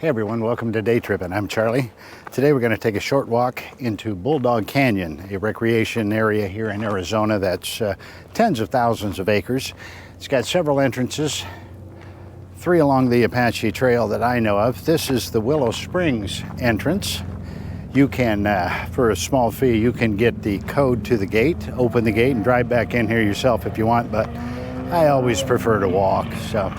Hey everyone, welcome to Day Trippin'. I'm Charlie. Today we're going to take a short walk into Bulldog Canyon, a recreation area here in Arizona that's tens of thousands of acres. It's got several entrances, 3 along the Apache Trail that I know of. This is the Willow Springs entrance. You can, for a small fee, you can get the code to the gate, open the gate and drive back in here yourself if you want, but I always prefer to walk, so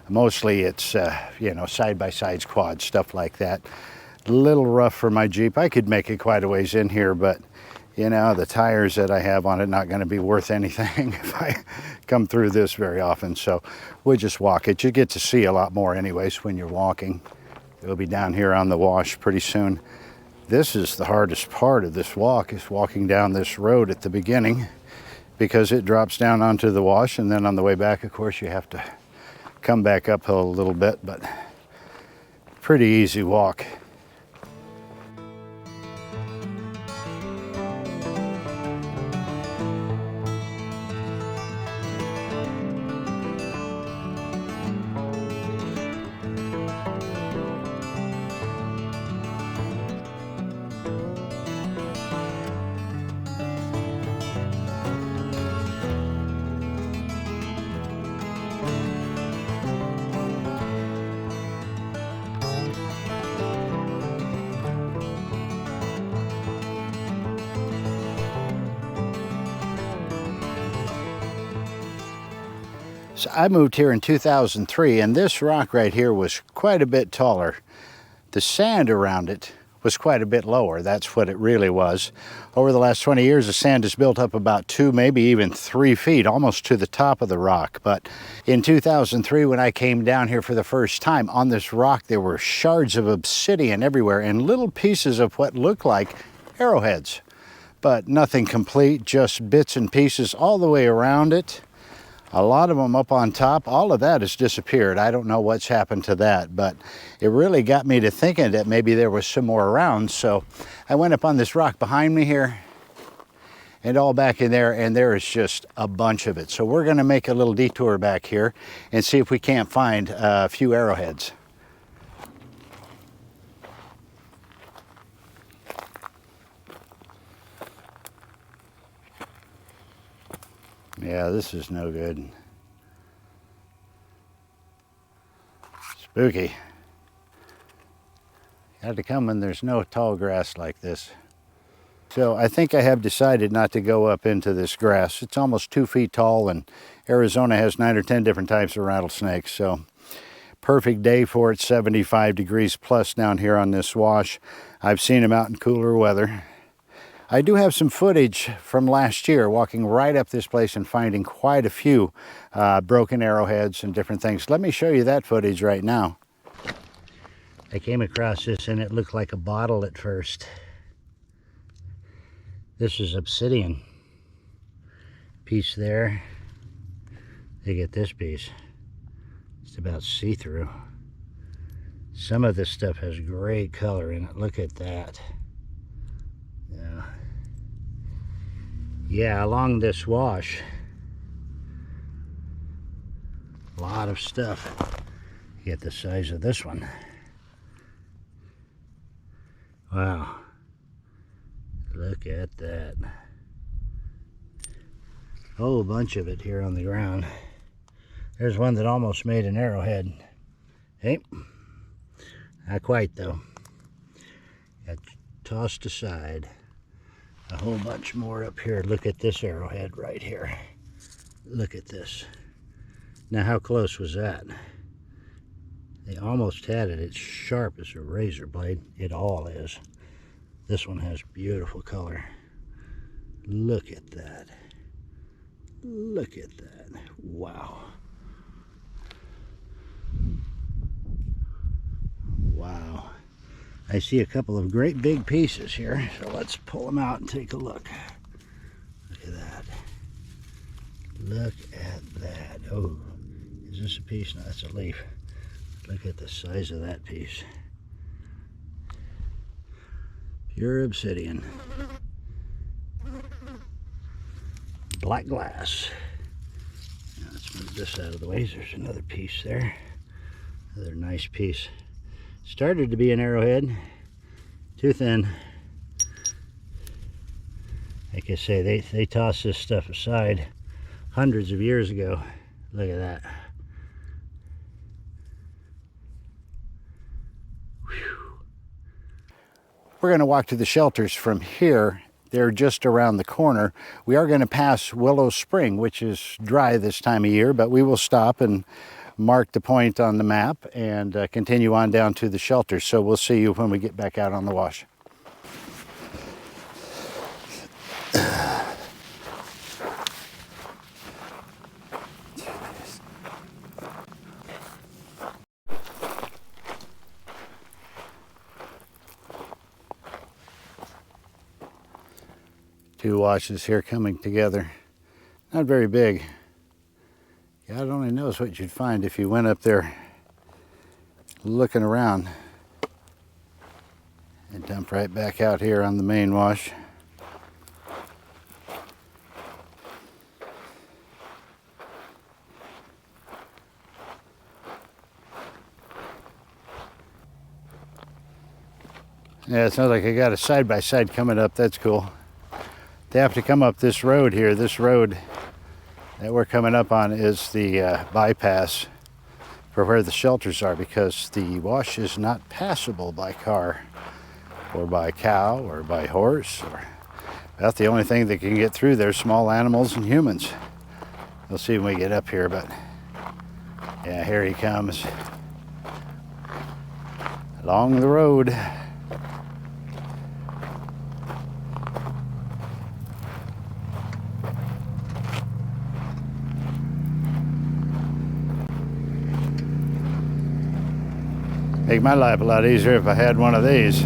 mostly it's, side-by-sides, quads, stuff like that. A little rough for my Jeep. I could make it quite a ways in here, but, the tires that I have on it not going to be worth anything if I come through this very often. So we'll just walk it. You get to see a lot more anyways when you're walking. We'll be down here on the wash pretty soon. This is the hardest part of this walk, is walking down this road at the beginning, because it drops down onto the wash, and then on the way back, of course, you have to come back uphill a little bit, but pretty easy walk. So I moved here in 2003, and this rock right here was quite a bit taller. The sand around it was quite a bit lower. That's what it really was. Over the last 20 years, the sand has built up about 2, maybe even 3 feet, almost to the top of the rock. But in 2003, when I came down here for the first time, on this rock, there were shards of obsidian everywhere and little pieces of what looked like arrowheads, but nothing complete, just bits and pieces all the way around it. A lot of them up on top. All of that has disappeared. I don't know what's happened to that, but it really got me to thinking that maybe there was some more around. So I went up on this rock behind me here and all back in there, and there is just a bunch of it. So we're going to make a little detour back here and see if we can't find a few arrowheads. Yeah, this is no good. Spooky. Got to come when there's no tall grass like this. So I think I have decided not to go up into this grass. It's almost 2 feet tall, and Arizona has 9 or 10 different types of rattlesnakes. So perfect day for it, 75 degrees plus down here on this wash. I've seen them out in cooler weather. I do have some footage from last year walking right up this place and finding quite a few broken arrowheads and different things. Let me show you that footage right now. I came across this and it looked like a bottle at first. This is obsidian. Piece there. Look at this piece. It's about see-through. Some of this stuff has gray color in it. Look at that. Yeah, along this wash, a lot of stuff. Get the size of this one. Wow, look at that. A whole bunch of it here on the ground. There's one that almost made an arrowhead. Hey, not quite though. Got tossed aside. A whole bunch more up here. Look at this arrowhead right here. Look at this. Now how close was that? They almost had it. It's sharp as a razor blade. It all is. This one has beautiful color. Look at that. Look at that. Wow. Wow. I see a couple of great big pieces here, so let's pull them out and take a look. Look at that. Look at that. Oh, is this a piece? No, that's a leaf. Look at the size of that piece. Pure obsidian. Black glass. Now let's move this out of the way. There's another piece there. Another nice piece. Started to be an arrowhead, too thin. Like I say, they tossed this stuff aside hundreds of years ago. Look at that. Whew. We're going to walk to the shelters from here. They're just around the corner. We are going to pass Willow Spring, which is dry this time of year, but we will stop and mark the point on the map and continue on down to the shelters. So we'll see you when we get back out on the wash. Two washes here coming together. Not very big. God only knows what you'd find if you went up there looking around. And dump right back out here on the main wash. Yeah, it sounds like I got a side-by-side coming up. That's cool. They have to come up this road here. This road that we're coming up on is the bypass for where the shelters are, because the wash is not passable by car or by cow or by horse. That's the only thing that can get through there, small animals and humans. We'll see when we get up here, but yeah, here he comes along the road. Make my life a lot easier if I had one of these.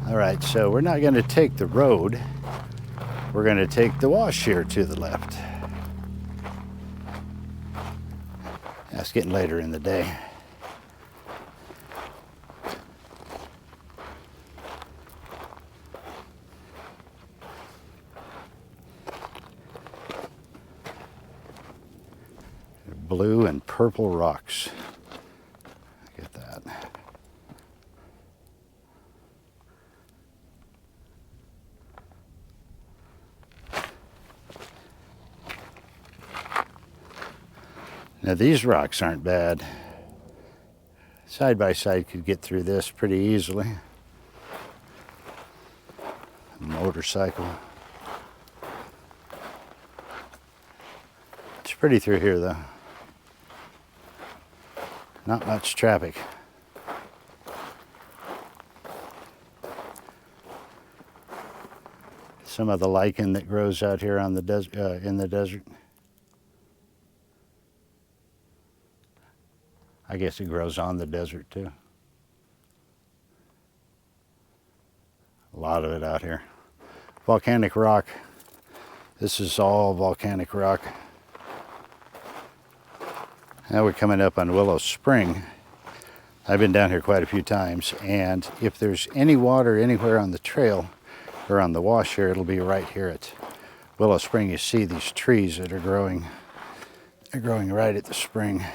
All right, so we're not going to take the road. We're going to take the wash here to the left. It's getting later in the day. Blue and purple rocks. Get that. Now these rocks aren't bad. Side by side could get through this pretty easily. A motorcycle. It's pretty through here though. Not much traffic. Some of the lichen that grows out here on the in the desert. I guess it grows on the desert too. A lot of it out here. Volcanic rock. This is all volcanic rock. Now we're coming up on Willow Spring. I've been down here quite a few times, and if there's any water anywhere on the trail or on the wash here, it'll be right here at Willow Spring. You see these trees that are growing. They're growing right at the spring.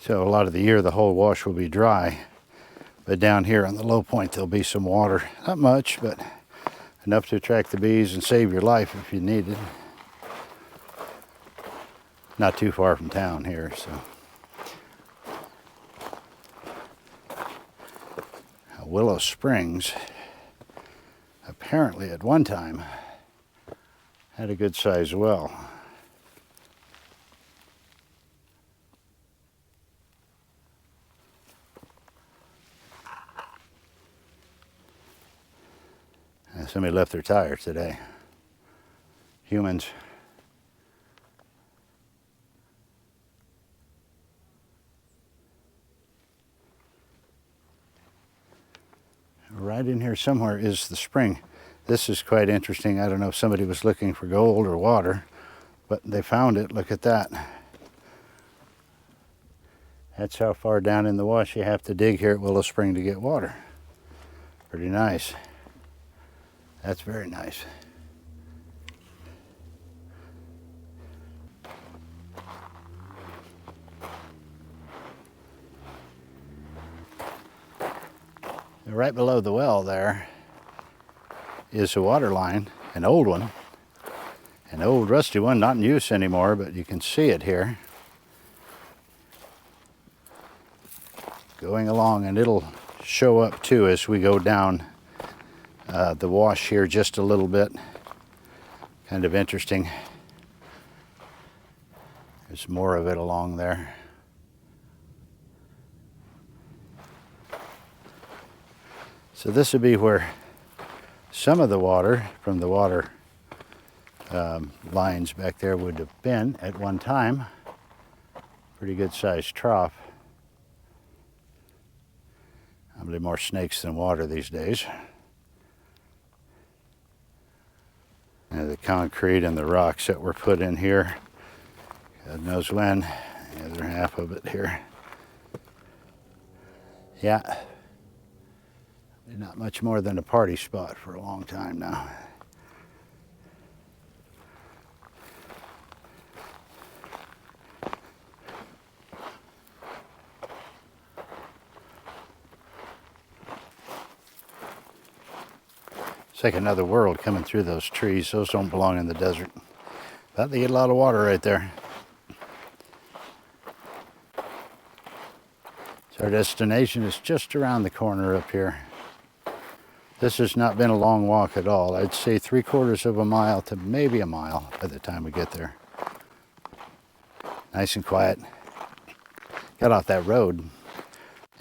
So a lot of the year the whole wash will be dry, but down here on the low point there'll be some water. Not much, but enough to attract the bees and save your life if you need it. Not too far from town here, so. Willow Springs apparently at one time had a good sized well. Somebody left their tire today. Humans. Right in here somewhere is the spring. This is quite interesting. I don't know if somebody was looking for gold or water, but they found it. Look at that. That's how far down in the wash you have to dig here at Willow Spring to get water. Pretty nice. That's very nice. Right below the well there is a water line, an old one, an old rusty one, not in use anymore, but you can see it here going along, and it'll show up too as we go down the wash here just a little bit. Kind of interesting. There's more of it along there. So this would be where some of the water from the water lines back there would have been at one time. Pretty good sized trough. Probably more snakes than water these days. And the concrete and the rocks that were put in here, God knows when. The other half of it here. Yeah. Not much more than a party spot for a long time now. It's like another world coming through those trees. Those don't belong in the desert. But they get a lot of water right there. So our destination is just around the corner up here. This has not been a long walk at all. I'd say 3/4 of a mile to maybe a mile by the time we get there. Nice and quiet. Get off that road.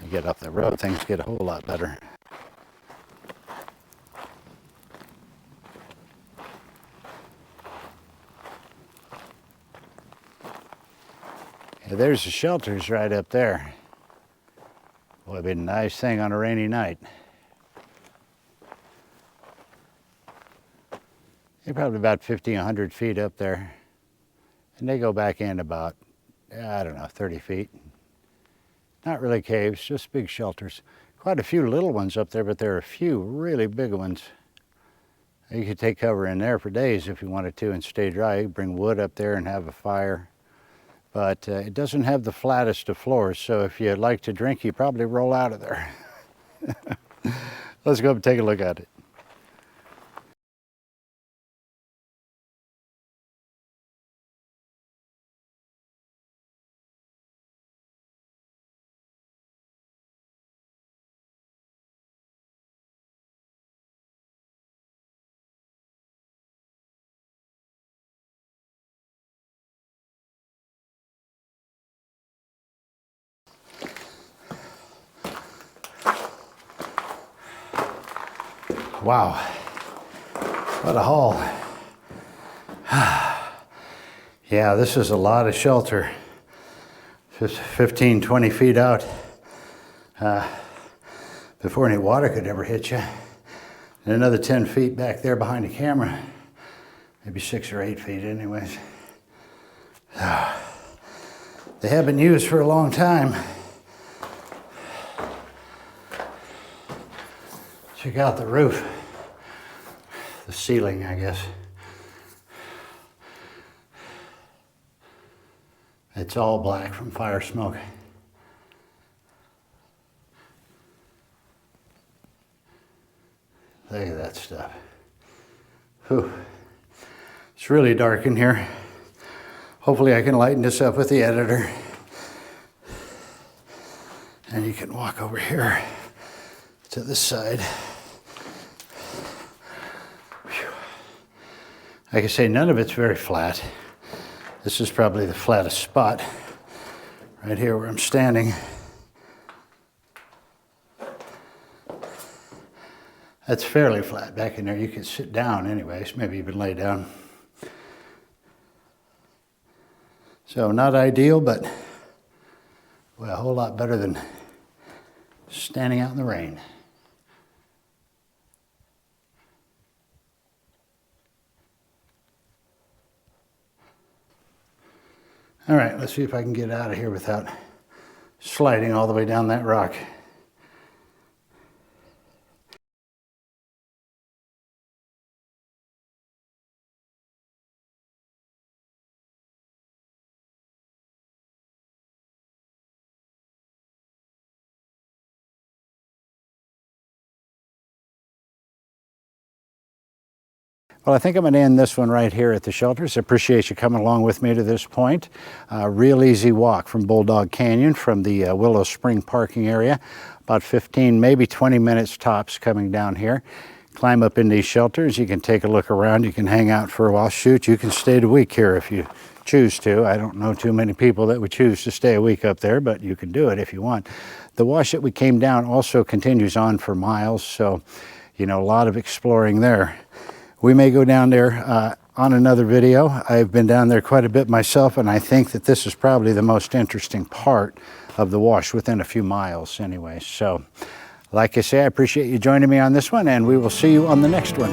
You get off that road, things get a whole lot better. Yeah, there's the shelters right up there. Boy, it'd be a nice thing on a rainy night. They're probably about 50, 100 feet up there. And they go back in about, I don't know, 30 feet. Not really caves, just big shelters. Quite a few little ones up there, but there are a few really big ones. You could take cover in there for days if you wanted to and stay dry. You could bring wood up there and have a fire. But it doesn't have the flattest of floors, so if you'd like to drink, you probably roll out of there. Let's go up and take a look at it. Wow, what a haul. Yeah, this is a lot of shelter. Just 15, 20 feet out before any water could ever hit you. And another 10 feet back there behind the camera. Maybe 6 or 8 feet anyways. They have been used for a long time. Check out the roof, the ceiling, I guess. It's all black from fire smoke. Look at that stuff. Whew. It's really dark in here. Hopefully I can lighten this up with the editor. And you can walk over here to this side. Like I say, none of it's very flat. This is probably the flattest spot, right here where I'm standing. That's fairly flat back in there. You can sit down anyways, maybe even lay down. So not ideal, but well, a whole lot better than standing out in the rain. All right, let's see if I can get out of here without sliding all the way down that rock. Well, I think I'm going to end this one right here at the shelters. I appreciate you coming along with me to this point. Real easy walk from Bulldog Canyon from the Willow Spring parking area. About 15, maybe 20 minutes tops coming down here. Climb up in these shelters. You can take a look around. You can hang out for a while. Shoot, you can stay a week here if you choose to. I don't know too many people that would choose to stay a week up there, but you can do it if you want. The wash that we came down also continues on for miles, so, you know, a lot of exploring there. We may go down there on another video. I've been down there quite a bit myself, and I think that this is probably the most interesting part of the wash, within a few miles anyway. So, like I say, I appreciate you joining me on this one, and we will see you on the next one.